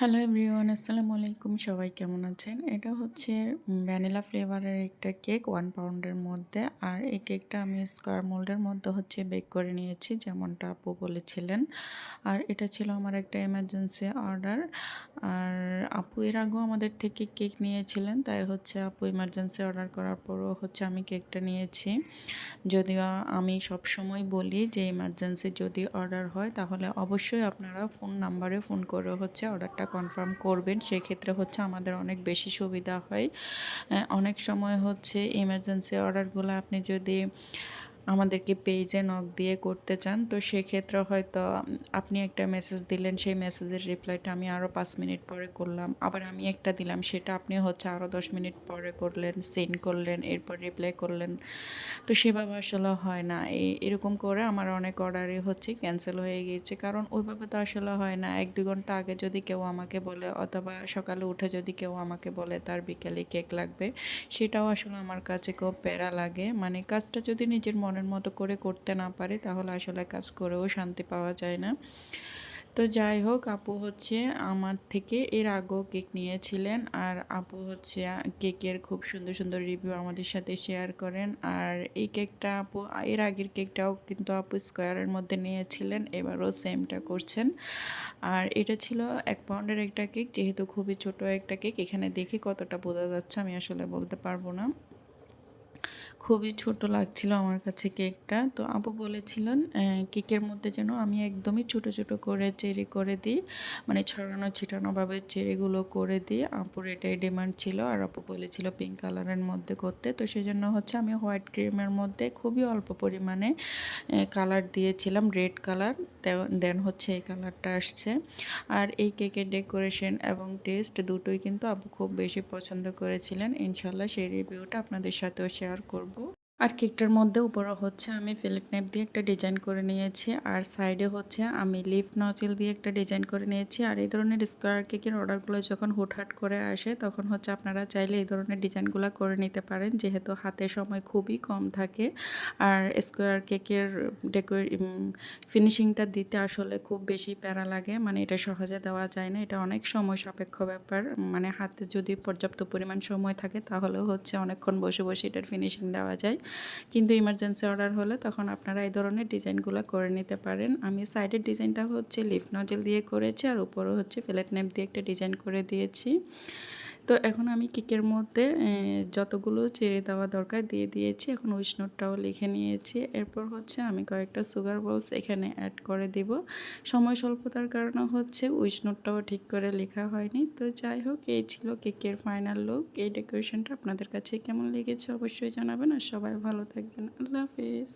Hello everyone, আসসালামু আলাইকুম। সবাই কেমন আছেন? এটা হচ্ছে ভ্যানিলা ফ্লেভারের একটা কেক 1 পাউন্ডের মধ্যে। আর এই কেকটা আমি স্কোয়ার মোল্ডের মধ্যে হচ্ছে বেক করে নিয়েছি, যেমনটা আপু বলেছিলেন। আর এটা ছিল আমার একটা এমার্জেন্সি অর্ডার। আর আপু এর আগেও আমাদের থেকে কেক নিয়েছিলেন, তাই হচ্ছে আপু এমার্জেন্সি অর্ডার করার পরও হচ্ছে আমি কেকটা নিয়েছি। যদিও আমি সবসময় বলি যে এমার্জেন্সি যদি অর্ডার হয় তাহলে অবশ্যই আপনারা ফোন নাম্বারে ফোন করে হচ্ছে অর্ডারটা কনফার্ম করবেন। সেক্ষেত্রে হচ্ছে আমাদের অনেক বেশি সুবিধা হয়। অনেক সময় হচ্ছে এমার্জেন্সি অর্ডারগুলো আপনি যদি আমাদেরকে পেজে নক দিয়ে করতে চান, তো সেক্ষেত্রে হয়তো আপনি একটা মেসেজ দিলেন, সেই মেসেজের রিপ্লাইটা আমি আরও 5 মিনিট পরে করলাম, আবার আমি একটা দিলাম, সেটা আপনি হচ্ছে আরও 10 মিনিট পরে করলেন, সেন্ড করলেন, এরপর রিপ্লাই করলেন। তো সেভাবে আসলে হয় না। এরকম করে আমার অনেক অর্ডারই হচ্ছে ক্যান্সেল হয়ে গিয়েছে, কারণ ওইভাবে তো আসলে হয় না। 1-2 ঘন্টা আগে যদি কেউ আমাকে বলে, অথবা সকালে উঠে যদি কেউ আমাকে বলে তার বিকেলে কেক লাগবে, সেটাও আসলে আমার কাছে খুব প্যারা লাগে। মানে কাজটা যদি নিজের মনের মতো করে করতে না পারি তাহলে আসলে কাজ করেও শান্তি পাওয়া যায় না। তো যাই হোক, আপু হচ্ছে আমার থেকে এর আগেও কেক নিয়েছিলেন। আর আপু হচ্ছে কেকের খুব সুন্দর সুন্দর রিভিউ আমাদের সাথে শেয়ার করেন। আর এই কেকটা আপু, এর আগের কেকটাও কিন্তু আপু স্কোয়ারের মধ্যে নিয়েছিলেন, এবারও সেমটা করছেন। আর এটা ছিল 1 পাউন্ডের একটা কেক, যেহেতু খুবই ছোট একটা কেক, এখানে দেখে কতটা বোঝা যাচ্ছে আমি আসলে বলতে পারবো না। খুবই ছোট লাগছিল আমার কাছে কেকটা। তো আপু বলেছিলেন কেকের মধ্যে যেন আমি একদমই ছোট ছোট করে চেরি করে দিই, মানে ছড়ানো ছিটানোভাবে চেরিগুলো করে দিই। আপুর এটাই ডিমান্ড ছিল। আর আপু বলেছিল পিঙ্ক কালারের মধ্যে করতে, তো সেজন্য হচ্ছে আমি হোয়াইট ক্রিমের মধ্যে খুবই অল্প পরিমাণে কালার দিয়েছিলাম, রেড কালার। দেন হচ্ছে এই কালারটা আসছে। আর এই কেকের ডেকোরেশন এবং টেস্ট দুটোই কিন্তু আপু খুব বেশি পছন্দ করেছিলেন। ইনশাল্লাহ সেই রিভিউটা আপনাদের সাথেও শেয়ার করব। আর কেকটার মধ্যে উপরে হচ্ছে আমি ফিলেট নাইফ দিয়ে একটা ডিজাইন করে নিয়েছি, আর সাইডে হচ্ছে আমি লিফ নজেল দিয়ে একটা ডিজাইন করে নিয়েছি। আর এই ধরনের স্কোয়ার কেকের অর্ডারগুলো যখন হুটহাট করে আসে তখন হচ্ছে আপনারা চাইলে এই ধরনের ডিজাইনগুলো করে নিতে পারেন, যেহেতু হাতে সময় খুবই কম থাকে। আর স্কোয়ার কেকের ফিনিশিংটা দিতে আসলে খুব বেশি প্যারা লাগে, মানে এটা সহজে দেওয়া যায় না, এটা অনেক সময় সাপেক্ষ ব্যাপার। মানে হাতে যদি পর্যাপ্ত পরিমাণ সময় থাকে তাহলেও হচ্ছে অনেকক্ষণ বসে বসে এটার ফিনিশিং দেওয়া যায়। কিন্তু ইমার্জেন্সি অর্ডার হলে তখন আপনারা এই ধরনের ডিজাইনগুলো করে নিতে পারেন। আমি সাইডের ডিজাইনটা হচ্ছে লিফ নজেল দিয়ে করেছি, আর উপরেও হচ্ছে ফিলেট নাইফ দিয়ে একটা ডিজাইন করে দিয়েছি। তো এখন আমি কেকের মধ্যে যতগুলো চেরি দেওয়া দরকার দিয়ে দিয়েছি। এখন উইশ নোটটাও লিখে নিয়েছি। এরপর হচ্ছে আমি কয়েকটা সুগার বলস এখানে অ্যাড করে দিব। সময় স্বল্পতার কারণে হচ্ছে উইশ নোটটাও ঠিক করে লেখা হয়নি। তো যাই হোক, এই ছিল কেকের ফাইনাল লুক। এই ডেকোরেশনটা আপনাদের কাছে কেমন লেগেছে অবশ্যই জানাবেন। আর সবাই ভালো থাকবেন। আল্লাহ হাফিজ।